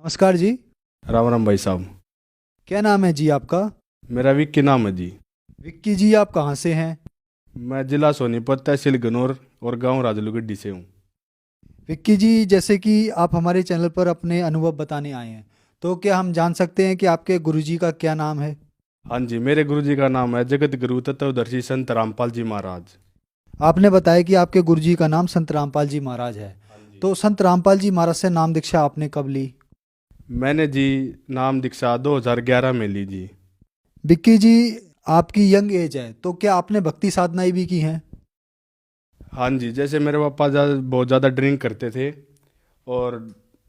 नमस्कार जी। राम राम भाई साहब। क्या नाम है जी आपका? मेरा विक्की नाम है जी। विक्की जी, आप कहाँ से हैं? मैं जिला सोनीपत तहसील गनौर और गांव राजलुगड्डी से हूँ। विक्की जी, जैसे कि आप हमारे चैनल पर अपने अनुभव बताने आए हैं, तो क्या हम जान सकते हैं कि आपके गुरुजी का क्या नाम है? हाँ जी, मेरे गुरुजी का नाम है जगत गुरु तत्वदर्शी संत रामपाल जी महाराज। आपने बताया कि आपके गुरुजी का नाम संत रामपाल जी महाराज है। हाँ जी। तो संत रामपाल जी महाराज से नाम दीक्षा आपने कब ली? मैंने जी नाम दीक्षा 2011 में ली जी। विक्की जी, आपकी यंग एज है, तो क्या आपने भक्ति साधनाएं भी की हैं? हाँ जी, जैसे मेरे पापा बहुत ज़्यादा ड्रिंक करते थे। और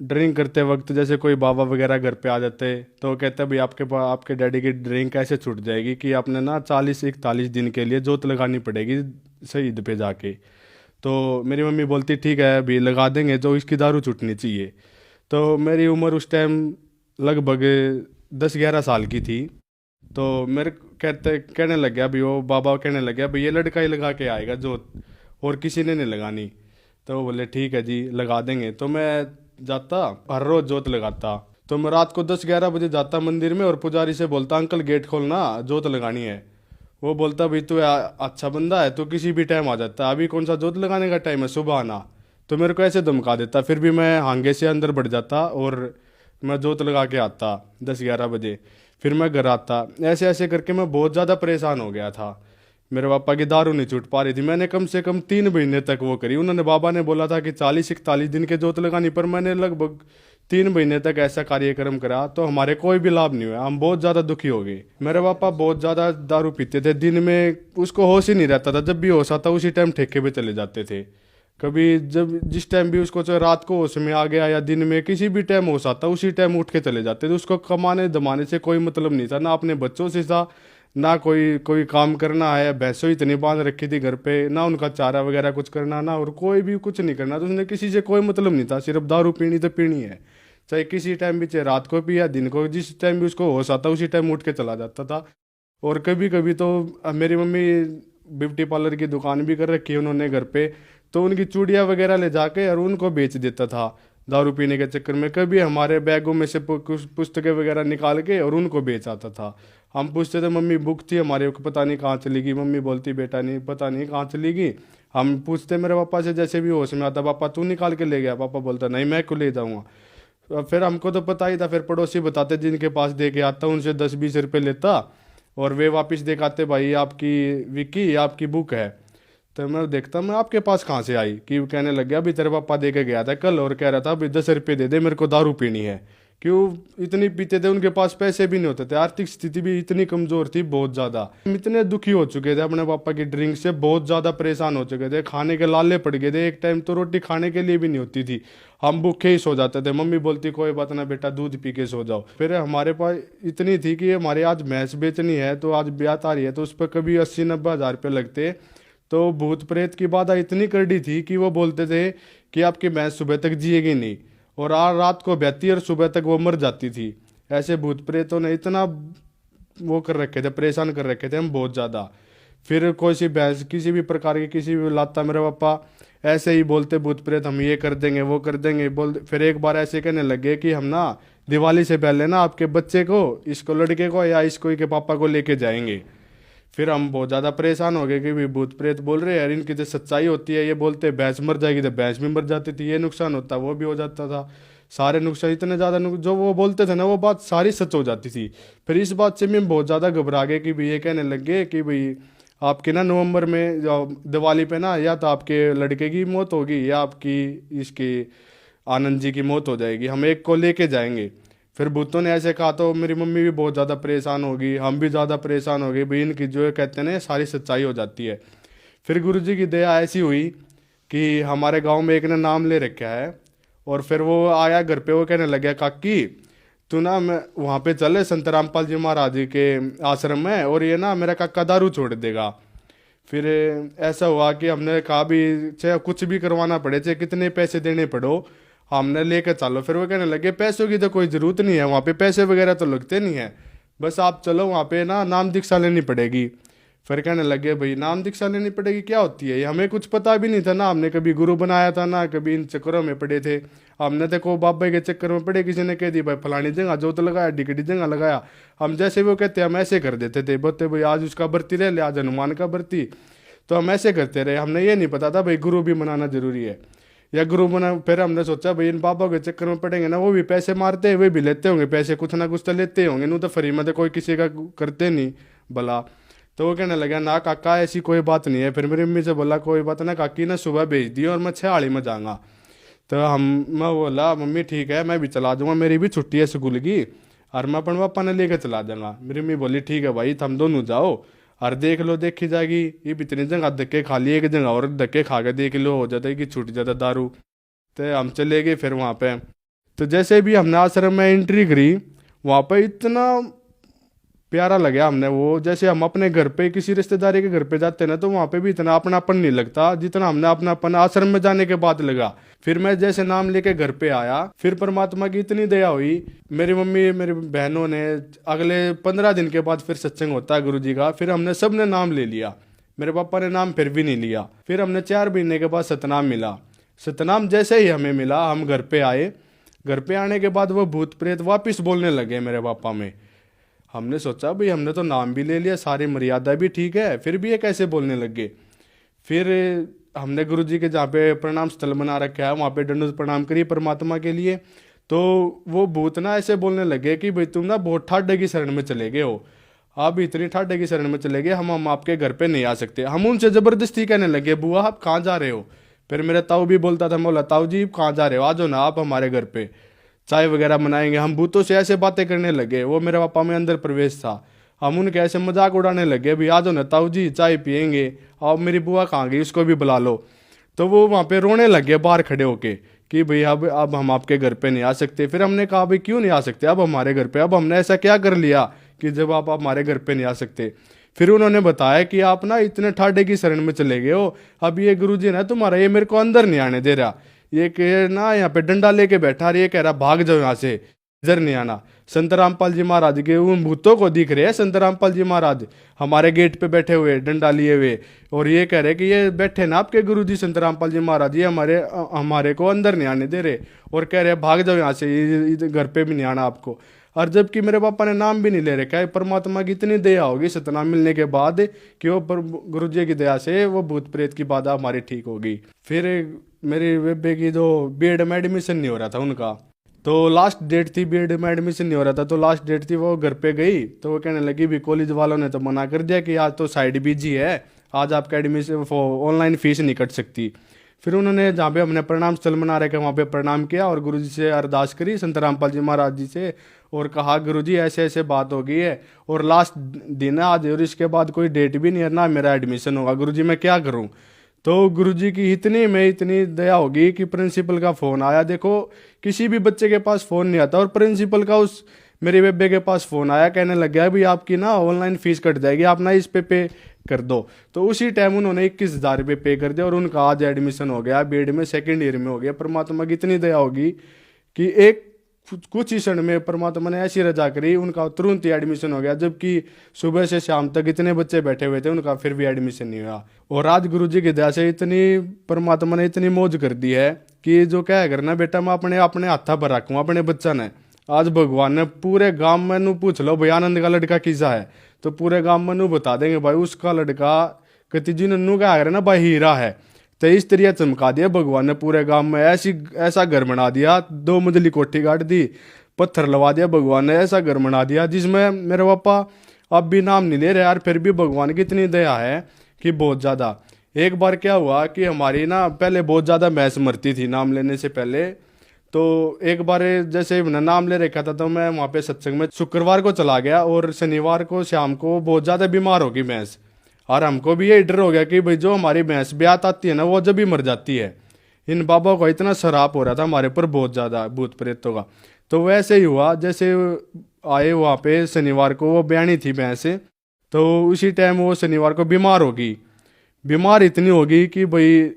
ड्रिंक करते वक्त जैसे कोई बाबा वगैरह घर पे आ जाते तो वो कहते भाई आपके डैडी की ड्रिंक कैसे छूट जाएगी कि आपने ना 40 41 दिन के लिए जोत लगानी पड़ेगी शहीद पे जाके। तो मेरी मम्मी बोलती ठीक है अभी लगा देंगे तो इसकी दारू छूटनी चाहिए। तो मेरी उम्र उस टाइम लगभग 10 11 साल की थी। तो मेरे कहने लग गया भाई, वो बाबा कहने लग गया भाई ये लड़का ही लगा के आएगा जोत, और किसी ने नहीं लगानी। तो वो बोले ठीक है जी लगा देंगे। तो मैं जाता, हर रोज जोत लगाता। तो मैं रात को 10 11 बजे जाता मंदिर में और पुजारी से बोलता अंकल गेट खोलना जोत लगानी है। वो बोलता भाई तू अच्छा बंदा है, तू किसी भी टाइम आ जाता है, अभी कौन सा जोत लगाने का टाइम है, सुबह आना। तो मेरे को ऐसे धमका देता, फिर भी मैं हांगे से अंदर बढ़ जाता और मैं जोत लगा के आता 10 11 बजे। फिर मैं घर आता, ऐसे ऐसे करके मैं बहुत ज़्यादा परेशान हो गया था। मेरे पापा की दारू नहीं छूट पा रही थी। मैंने कम से कम 3 महीने तक वो करी। उन्होंने बाबा ने बोला था कि 40 41 दिन के जोत लगानी, पर मैंने लगभग 3 महीने तक ऐसा कार्यक्रम करा तो हमारे कोई भी लाभ नहीं हुआ। हम बहुत ज़्यादा दुखी हो गए। मेरे पापा बहुत ज़्यादा दारू पीते थे, दिन में उसको होश ही नहीं रहता था। जब भी होश आता उसी टाइम ठेके पे चले जाते थे। कभी जब जिस टाइम भी उसको चाहे रात को होश में आ गया या दिन में किसी भी टाइम होश आता उसी टाइम उठ के चले जाते थे। उसको कमाने दमाने से कोई मतलब नहीं था, ना अपने बच्चों से था, ना कोई कोई काम करना है। भैंसों इतनी बांध रखी थी घर पे, ना उनका चारा वगैरह कुछ करना, ना और कोई भी कुछ नहीं करना। तो उसने किसी से कोई मतलब नहीं था, सिर्फ दारू पीनी तो पीनी है। चाहे किसी टाइम भी, चाहे रात को पी या दिन को, जिस टाइम भी उसको होश आता उसी टाइम उठ के चला जाता था। और कभी कभी तो मेरी मम्मी ब्यूटी पार्लर की दुकान भी कर रखी है उन्होंने घर पे। तो उनकी चूड़ियाँ वगैरह ले जाके और उनको बेच देता था दारू पीने के चक्कर में। कभी हमारे बैगों में से कुछ पुस्तकें वगैरह निकाल के और उनको बेच आता था। हम पूछते थे मम्मी बुक थी हमारे को पता नहीं कहाँ चली गई, मम्मी बोलती बेटा नहीं पता नहीं कहाँ चली गई। हम पूछते मेरे पापा से, जैसे भी होश में आता पापा तू निकाल के ले गया, पापा बोलता नहीं मैं क्यों ले जाऊँगा। फिर हमको तो पता ही था, फिर पड़ोसी बताते जिनके पास दे के आता उनसे 10 20 रुपये लेता और वे वापस दिखाते भाई आपकी विक्की आपकी बुक है। तो मैं देखता मैं आपके पास कहाँ से आई, कि वो कहने लग गया अभी तेरे पापा दे के गया था कल और कह रहा था अभी 10 रुपये दे दे मेरे को दारू पीनी है। क्यों इतनी पीते थे, उनके पास पैसे भी नहीं होते थे, आर्थिक स्थिति भी इतनी कमजोर थी बहुत ज़्यादा। हम इतने दुखी हो चुके थे अपने पापा की ड्रिंक से, बहुत ज़्यादा परेशान हो चुके थे, खाने के लाले पड़ गए थे। एक टाइम तो रोटी खाने के लिए भी नहीं होती थी, हम भूखे ही सो जाते थे। मम्मी बोलती कोई बात ना बेटा दूध पी के सो जाओ। फिर हमारे पास इतनी थी कि हमारे आज भैंस बेचनी है, तो आज ब्याह आ रही है, तो उस पर कभी 80 90 हज़ार रुपये लगते। तो भूत प्रेत की बाधा इतनी करड़ी थी कि वो बोलते थे कि आपकी भैंस सुबह तक जिएगी नहीं, और आज रात को बहती और सुबह तक वो मर जाती थी। ऐसे भूत प्रेतों ने इतना वो कर रखे थे, परेशान कर रखे थे हम बहुत ज़्यादा। फिर कोई सी भैंस किसी भी प्रकार की किसी भी लाता, मेरे पापा ऐसे ही बोलते भूत प्रेत हम ये कर देंगे वो कर देंगे बोल। फिर एक बार ऐसे कहने लगे कि हम ना दिवाली से पहले ना आपके बच्चे को, इसको लड़के को या इसको के पापा को लेके जाएंगे। फिर हम बहुत ज़्यादा परेशान हो गए कि भी भूत प्रेत बोल रहे हैं यार, इनकी तो सच्चाई होती है। ये बोलते भैंस मर जाएगी तो भैंस भी मर जाती थी, ये नुकसान होता वो भी हो जाता था। सारे नुकसान इतने ज़्यादा जो वो बोलते थे ना वो बात सारी सच हो जाती थी। फिर इस बात से मैं बहुत ज़्यादा घबरा गए कि भाई ये कहने लग गए कि भाई आपके ना नवंबर में दिवाली पे ना या तो आपके लड़के की मौत होगी या आपकी इसकी आनंद जी की मौत हो जाएगी, हम एक को लेके जाएंगे। फिर भूतों ने ऐसे कहा तो मेरी मम्मी भी बहुत ज़्यादा परेशान होगी, हम भी ज़्यादा परेशान हो गए भाई, इनकी जो कहते हैं ना सारी सच्चाई हो जाती है। फिर गुरु जी की दया ऐसी हुई कि हमारे गांव में एक ने नाम ले रखा है, और फिर वो आया घर पे, वो कहने लग गया काकी तू ना मैं वहाँ पे चले संत रामपाल जी महाराज जी के आश्रम में, और ये ना मेरा काका दारू छोड़ देगा। फिर ऐसा हुआ कि हमने कहा भी चाहे कुछ भी करवाना पड़े, चाहे कितने पैसे देने पड़ो हमने लेकर चलो। फिर वो कहने लगे पैसों की तो कोई ज़रूरत नहीं है, वहाँ पे पैसे वगैरह तो लगते नहीं है, बस आप चलो वहाँ पे ना नाम दीक्षा लेनी पड़ेगी। फिर कहने लगे भाई नाम दीक्षा लेनी पड़ेगी, क्या होती है ये? हमें कुछ पता भी नहीं था ना, हमने कभी गुरु बनाया था ना कभी इन चक्करों में पड़े थे। हमने तो को बाबा के चक्कर में पड़े, किसी ने कह दी भाई फलानी जगह जोत लगाया, डिकडी जगह लगाया, हम जैसे वो कहते हम ऐसे कर देते थे। बोलते भाई आज उसका बर्ती ले ले, आज हनुमान का बर्ती, तो हम ऐसे करते रहे। हमने ये नहीं पता था भाई गुरु भी बनाना जरूरी है या गुरु बना। फिर हमने सोचा भाई इन बाबा के चक्कर में पड़ेंगे ना, वो भी पैसे मारते हैं, वे भी लेते होंगे पैसे, कुछ ना कुछ तो लेते होंगे, नू तो फ्री में तो कोई किसी का करते नहीं भला। तो वो कहने लगा ना काका ऐसी कोई बात नहीं है। फिर मेरी मम्मी से बोला कोई बात ना काकी ना सुबह भेज दी और मैं 6 में जाऊँगा। तो मैं बोला मम्मी ठीक है मैं भी चला जाऊँगा, मेरी भी छुट्टी है स्कूल की, और मैं अपन पापा ने लेकर चला जाऊँगा। मेरी मम्मी बोली ठीक है भाई तुम दोनों जाओ और देख लो, देखी जाएगी। ये इतनी जगह धक्के खा लिए, एक जगह और धक्के खा के देख लो, हो जाता है कि छूट जाता दारू। तो हम चले गए फिर वहाँ पे। तो जैसे भी हमने आश्रम में एंट्री करी, वहाँ पे इतना प्यारा लगा हमने वो, जैसे हम अपने घर पे किसी रिश्तेदारी के घर पे जाते हैं ना, तो वहाँ पे भी इतना अपनापन नहीं लगता जितना हमने अपनापन आश्रम में जाने के बाद लगा। फिर मैं जैसे नाम लेके घर पे आया, फिर परमात्मा की इतनी दया हुई, मेरी मम्मी मेरी बहनों ने, अगले 15 दिन के बाद फिर सत्संग होता है गुरु जी का, फिर हमने सब ने नाम ले लिया। मेरे पापा ने नाम फिर भी नहीं लिया। फिर हमने 4 महीने के बाद सतनाम मिला। सतनाम जैसे ही हमें मिला हम घर पे आए। घर पे आने के बाद वो भूत प्रेत वापिस बोलने लगे मेरे पापा में। हमने सोचा भाई हमने तो नाम भी ले लिया, सारी मर्यादा भी ठीक है, फिर भी ये कैसे बोलने लगे। फिर हमने गुरुजी के जहाँ पे प्रणाम स्थल बना रखा है वहाँ पे दंडोत प्रणाम करिए परमात्मा के लिए। तो वो भूत ना ऐसे बोलने लगे कि भाई तुम ना बहुत ठाडे की शरण में चले गए हो, आप इतनी ठाडे की शरण में चले गए, हम आपके घर पे नहीं आ सकते। हम उनसे ज़बरदस्ती कहने लगे बुआ आप कहाँ जा रहे हो। फिर मेरा ताऊ भी बोलता था, बोला ताऊ जी कहाँ जा रहे हो, आ जाओ ना आप हमारे घर पे, चाय वगैरह बनाएंगे। हम भूतों से ऐसे बातें करने लगे। वो मेरे पापा में अंदर प्रवेश था। हम उनके ऐसे मजाक उड़ाने लगे, भी आ जाओ ना ताऊ जी चाय पियेंगे, और मेरी बुआ कहाँ गई उसको भी बुला लो। तो वो वहाँ पे रोने लगे बाहर खड़े होके कि भाई अब हम आपके घर पे नहीं आ सकते। फिर हमने कहा भाई क्यों नहीं आ सकते अब हमारे घर पे, अब हमने ऐसा क्या कर लिया कि जब आप हमारे घर पे नहीं आ सकते। फिर उन्होंने बताया कि आप ना इतने ठाडे की शरण में चले गए हो, अब ये गुरुजी ना तुम्हारा ये मेरे को अंदर नहीं आने दे रहा, ये कह ना यहाँ पे डंडा लेके बैठा रही है, कह रहा भाग जाओ यहाँ से, इधर नहीं आना। संत रामपाल जी महाराज के उन भूतों को दिख रहे हैं, संत रामपाल जी महाराज हमारे गेट पे बैठे हुए डंडा लिए हुए, और ये कह रहे कि ये बैठे ना आपके गुरुजी संत रामपाल जी महाराज, ये हमारे को अंदर नहीं आने दे रहे, और कह रहे भाग जाओ यहाँ से, घर पे भी नहीं आना आपको। और जबकि मेरे पापा ने नाम भी नहीं ले रखा है। परमात्मा की इतनी दया होगी सतनाम मिलने के बाद कि वो गुरु जी की दया से वो भूत प्रेत की बाधा हमारी ठीक होगी। फिर मेरी बेबे की जो बीएड में एडमिशन नहीं हो रहा था उनका, तो लास्ट डेट थी, बीएड में एडमिशन नहीं हो रहा था, तो लास्ट डेट थी, वो घर पे गई तो वो कहने लगी भी कॉलेज वालों ने तो मना कर दिया कि आज तो साइड बिजी है, आज आपका एडमिशन ऑनलाइन फीस नहीं कट सकती। फिर उन्होंने जहाँ पे हमने प्रणाम स्थल बना रखे वहाँ पे प्रणाम किया और गुरुजी से अरदास करी संत रामपाल जी महाराज जी से, और कहा गुरुजी ऐसे ऐसे बात हो गई है और लास्ट दिन है आज, और इसके बाद कोई डेट भी नहीं है ना मेरा एडमिशन होगा, गुरुजी मैं क्या करूँ। तो गुरुजी की इतनी दया होगी कि प्रिंसिपल का फ़ोन आया। देखो किसी भी बच्चे के पास फ़ोन नहीं आता, और प्रिंसिपल का उस मेरे बेबे के पास फ़ोन आया, कहने लग गया भाई आपकी ना ऑनलाइन फ़ीस कट जाएगी, आप ना इस पे कर दो। तो उसी टाइम उन्होंने 21,000 रुपये पे कर दिया और उनका आज एडमिशन हो गया, बीएड में 2nd ईयर में हो गया। परमात्मा की इतनी दया होगी कि एक कुछ ही क्षण में परमात्मा ने ऐसी रजा करी, उनका तुरंत ही एडमिशन हो गया, जबकि सुबह से शाम तक इतने बच्चे बैठे हुए थे उनका फिर भी एडमिशन नहीं हुआ। और आज गुरु जी की दया से इतनी परमात्मा ने इतनी मौज कर दी है कि जो क्या करना बेटा मैं अपने अपने हाथा पर रखूँ अपने बच्चा ने। आज भगवान ने पूरे गांव में नू पूछ लो भाई आनंद का लड़का किसा है, तो पूरे गांव में नू बता देंगे भाई उसका लड़का कतिजी नन्नू क्या करे ना भाई हीरा है। तो इस तरह चमका दिया भगवान ने पूरे गांव में, ऐसा घर बना दिया, 2 मंजिली कोठी गाड़ दी, पत्थर लगा दिया भगवान ने, ऐसा घर बना दिया जिसमें मेरे पापा अब भी नाम नहीं ले रहे यार, फिर भी भगवान की इतनी दया है कि बहुत ज़्यादा। एक बार क्या हुआ कि हमारी ना पहले बहुत ज़्यादा भैंस मरती थी नाम लेने से पहले। तो एक बार जैसे मैंने नाम ले रखा था तो मैं वहाँ पे सत्संग में शुक्रवार को चला गया, और शनिवार को शाम को बहुत ज़्यादा बीमार होगी भैंस, और हमको भी ये डर हो गया कि भाई जो हमारी भैंस ब्यात आती है ना वो जब भी मर जाती है। इन बाबा को इतना शराप हो रहा था हमारे ऊपर बहुत ज़्यादा भूत प्रेतों का। तो वैसे ही हुआ, जैसे आए वहाँ पे शनिवार को, वो ब्यानी थी भैंस, तो उसी टाइम वो शनिवार को बीमार होगी। बीमार इतनी होगी कि भाई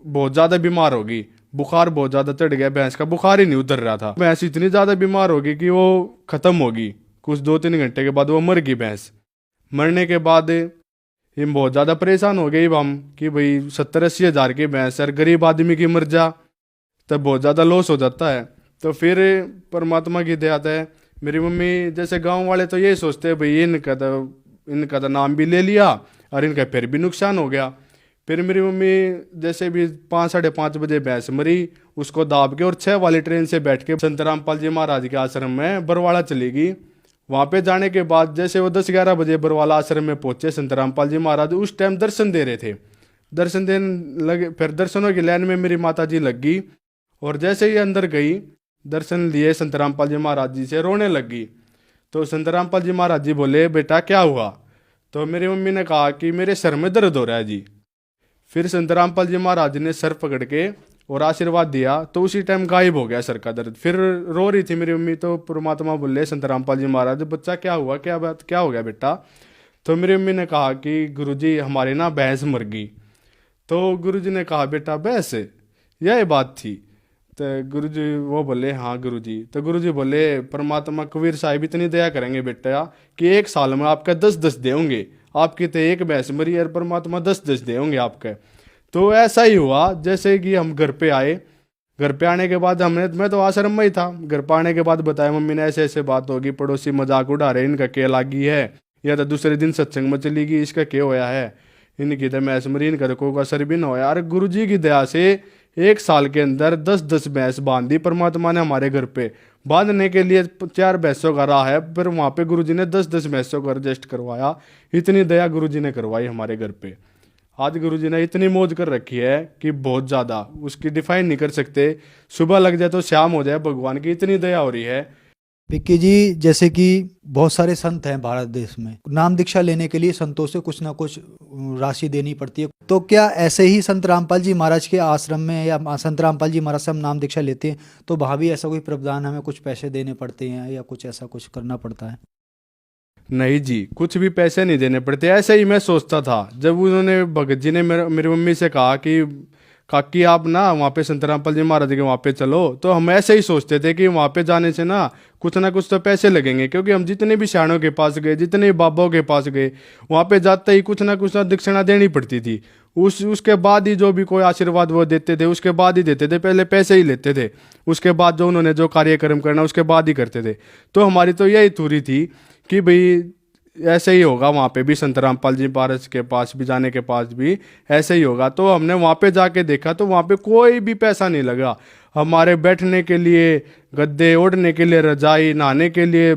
बहुत ज़्यादा बीमार होगी, बुखार बहुत ज़्यादा चढ़ गया, भैंस का बुखार ही नहीं उतर रहा था। भैंस इतनी ज़्यादा बीमार होगी कि वो ख़त्म होगी, कुछ 2-3 घंटे के बाद वो मर गई भैंस। मरने के बाद ये बहुत ज़्यादा परेशान हो गए अब हम कि भाई 70-80 हज़ार की भैंस है, गरीब आदमी की मर जा तब बहुत ज़्यादा लॉस हो जाता है। तो फिर परमात्मा की दया है, मेरी मम्मी जैसे गांव वाले तो ये सोचते हैं भाई इनका तो नाम भी ले लिया और इनका फिर भी नुकसान हो गया। फिर मेरी मम्मी जैसे भी 5-5:30 बजे भैंस मरी, उसको दाब के और 6 वाली ट्रेन से बैठ के संत रामपाल जी महाराज के आश्रम में बरवाड़ा चली गई। वहाँ पे जाने के बाद जैसे वो 10-11 बजे बरवाला आश्रम में पहुंचे, संत रामपाल जी महाराज उस टाइम दर्शन दे रहे थे। दर्शन देने लगे, फिर दर्शनों की लाइन में मेरी माता जी लग गई और जैसे ही अंदर गई दर्शन लिए संत रामपाल जी महाराज जी से रोने लग गई। तो संत रामपाल जी महाराज जी बोले, बेटा क्या हुआ? तो मेरी मम्मी ने कहा कि मेरे सर में दर्द हो रहा है जी। फिर संत रामपाल जी महाराज ने सर पकड़ के और आशीर्वाद दिया तो उसी टाइम गायब हो गया सर का दर्द। फिर रो रही थी मेरी मम्मी, तो परमात्मा बोले संत रामपाल जी महाराज, बच्चा क्या हुआ, क्या बात, क्या हो गया बेटा? तो मेरी मम्मी ने कहा कि गुरुजी हमारे ना भैंस मर गई। तो गुरुजी ने कहा, बेटा भैंस, यह बात थी? तो गुरुजी वो बोले, हाँ गुरुजी। तो गुरुजी बोले, परमात्मा कबीर साहिब इतनी दया करेंगे बेटा कि 1 साल में आपका 10-10 दे होंगे। आपकी तो एक भैंस मरी और परमात्मा 10-10 दे होंगे आपके। तो ऐसा ही हुआ। जैसे कि हम घर पे आए, घर पे आने के बाद मैं तो आश्रम में ही था। घर पे आने के बाद बताया मम्मी ने ऐसे ऐसे बात होगी, पड़ोसी मजाक उड़ा रहे, इनका क्या लागी है, या तो दूसरे दिन सत्संग में चली गई, इसका क्या होया है, इनकी तो भैंस मरी, इनका तो कोई असर भी ना होया। अरे गुरु जी की दया से 1 साल के अंदर 10-10 भैंस बांध दी परमात्मा ने हमारे घर पे। बांधने के लिए 4 भैंसों का रहा है, फिर वहाँ पे गुरुजी ने 10-10 भैंसों का रजिस्ट करवाया। इतनी दया गुरुजी ने करवाई हमारे घर पे। आज गुरुजी ने इतनी मौज कर रखी है कि बहुत ज़्यादा उसकी डिफाइन नहीं कर सकते। सुबह लग जाए तो शाम हो जाए, भगवान की इतनी दया हो रही है। विक्की जी, जैसे कि बहुत सारे संत हैं भारत देश में, नाम दीक्षा लेने के लिए संतों से कुछ ना कुछ राशि देनी पड़ती है। तो क्या ऐसे ही संत रामपाल जी महाराज के आश्रम में या संत रामपाल जी महाराज से हम नाम दीक्षा लेते हैं तो वहाँ भी ऐसा कोई प्रावधान, हमें कुछ पैसे देने पड़ते हैं या कुछ ऐसा कुछ करना पड़ता है? नहीं जी, कुछ भी पैसे नहीं देने पड़ते। ऐसे ही मैं सोचता था जब उन्होंने भगत जी ने मेरी मम्मी से कहा कि काकी आप ना वहाँ पे संत रामपाल जी महाराज के वहाँ पे चलो, तो हम ऐसे ही सोचते थे कि वहाँ पे जाने से ना कुछ तो पैसे लगेंगे। क्योंकि हम जितने भी शाणों के पास गए, जितने भी बाबाओं के पास गए, वहाँ पे जाते ही कुछ ना दक्षिणा देनी पड़ती थी। उसके बाद ही जो भी कोई आशीर्वाद वो देते थे, उसके बाद ही देते थे, पहले पैसे ही लेते थे। उसके बाद जो उन्होंने जो कार्यक्रम करना उसके बाद ही करते थे। तो हमारी तो यही थूरी थी कि भाई ऐसे ही होगा, वहाँ पे भी संत रामपाल जी महाराज के पास भी जाने के पास भी ऐसे ही होगा। तो हमने वहाँ पे जाके देखा तो वहाँ पे कोई भी पैसा नहीं लगा। हमारे बैठने के लिए गद्दे, ओढ़ने के लिए रजाई, नहाने के लिए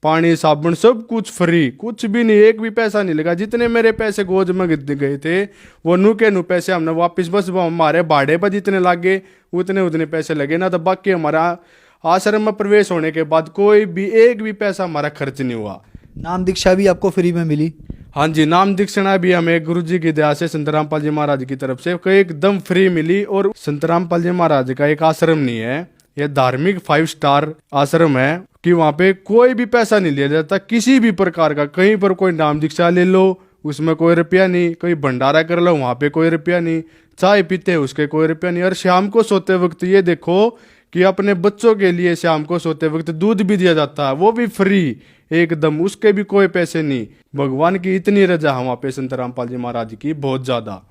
पानी, साबुन, सब कुछ फ्री, कुछ भी नहीं, एक भी पैसा नहीं लगा। जितने मेरे पैसे गोज में गए थे वो नू के नू पैसे हमने वापस, बस हमारे भाड़े पर जितने लगे उतने पैसे लगे ना। तो बाकी हमारा आश्रम में प्रवेश होने के बाद कोई भी एक भी पैसा हमारा खर्च नहीं हुआ। नाम दीक्षा भी आपको फ्री में मिली? हाँ जी, नाम दीक्षिणा भी हमें गुरुजी की दया से संत रामपाल जी महाराज की तरफ से एकदम फ्री मिली। और संत रामपाल जी महाराज का एक आश्रम नहीं है, यह धार्मिक 5 स्टार आश्रम है कि वहाँ पे कोई भी पैसा नहीं लिया जाता किसी भी प्रकार का। कहीं पर कोई नाम दीक्षा ले लो उसमें कोई रुपया नहीं, कोई भंडारा कर लो वहाँ पे कोई रुपया नहीं, चाय पीते उसके कोई रुपया नहीं। और शाम को सोते वक्त ये देखो कि अपने बच्चों के लिए शाम को सोते वक्त दूध भी दिया जाता है, वो भी फ्री एकदम, उसके भी कोई पैसे नहीं। भगवान की इतनी रजा है वहाँ पे संत रामपाल जी महाराज की, बहुत ज़्यादा।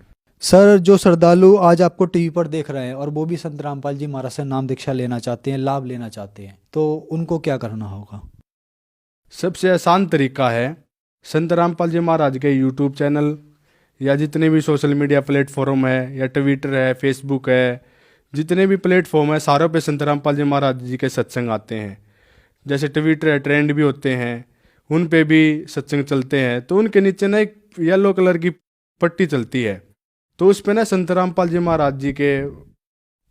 सर, जो श्रद्धालु आज आपको टीवी पर देख रहे हैं और वो भी संत रामपाल जी महाराज से नाम दीक्षा लेना चाहते हैं, लाभ लेना चाहते हैं, तो उनको क्या करना होगा? सबसे आसान तरीका है संत रामपाल जी महाराज के यूट्यूब चैनल या जितने भी सोशल मीडिया प्लेटफॉर्म है, या ट्विटर है, फेसबुक है, जितने भी प्लेटफॉर्म है सारों पे संत रामपाल जी महाराज जी के सत्संग आते हैं। जैसे ट्विटर है, ट्रेंड भी होते हैं, उन पे भी सत्संग चलते हैं। तो उनके नीचे ना एक येलो कलर की पट्टी चलती है, तो उस पे ना संत रामपाल जी महाराज जी के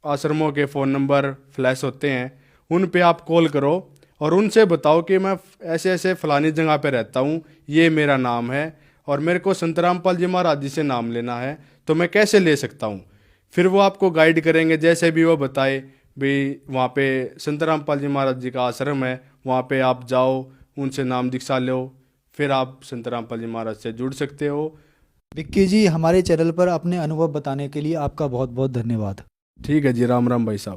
आश्रमों के फ़ोन नंबर फ्लैश होते हैं। उन पे आप कॉल करो और उनसे बताओ कि मैं ऐसे ऐसे फलानी जगह पे रहता हूँ, ये मेरा नाम है और मेरे को संत रामपाल जी महाराज जी से नाम लेना है, तो मैं कैसे ले सकता हूँ। फिर वो आपको गाइड करेंगे, जैसे भी वो बताए भाई वहाँ पे संत रामपाल जी महाराज जी का आश्रम है, वहाँ पे आप जाओ, उनसे नाम दीक्षा लो, फिर आप संत रामपाल जी महाराज से जुड़ सकते हो। विक्की जी, हमारे चैनल पर अपने अनुभव बताने के लिए आपका बहुत बहुत धन्यवाद। ठीक है जी, राम राम भाई साहब।